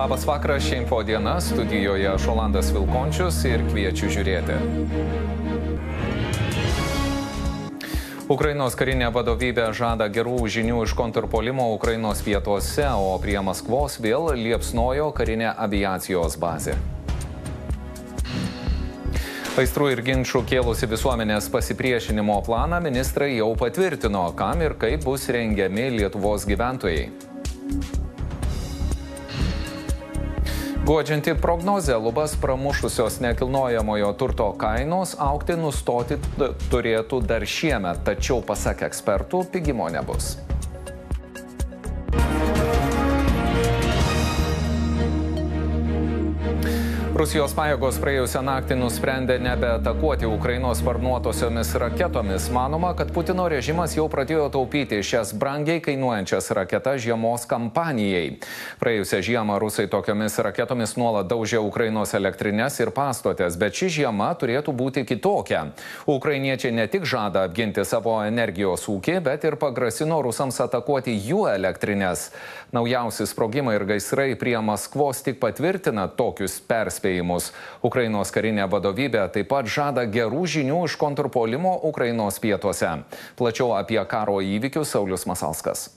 Labas vakaras, čia Info diena, studijoje Šolandas Vilkončius ir kviečiu žiūrėti. Ukrainos karinė vadovybė žada gerų žinių iš kontrpuolimo Ukrainos pietuose, o prie Maskvos vėl liepsnojo karinė aviacijos bazė. Aistrų ir ginčų kėlusi visuomenės pasipriešinimo planą ministrai jau patvirtino, kam ir kaip bus rengiami Lietuvos gyventojai. Guodžianti prognozė, lubas pramušusios nekilnojamojo turto kainos augti nustoti turėtų dar šiemet, tačiau pasak ekspertų pigimo nebus. Rusijos pajėgos praėjusią naktį nusprendė nebeatakuoti Ukrainos sparnuotosiomis raketomis. Manoma, kad Putino režimas jau pradėjo taupyti šias brangiai kainuojančias raketas žiemos kampanijai. Praėjusią žiemą rusai tokiomis raketomis nuolat daužė Ukrainos elektrinės ir pastotės, bet ši žiema turėtų būti kitokia. Ukrainiečiai ne tik žada apginti savo energijos ūkį, bet ir pagrasino rusams atakuoti jų elektrinės. Naujausi sprogimai ir gaisrai prie Maskvos tik patvirtina tokius perspėjimus. Ukrainos karinė vadovybė taip pat žada gerų žinių iš kontrpuolimo Ukrainos pietuose. Plačiau apie karo įvykius Saulius Masalskas.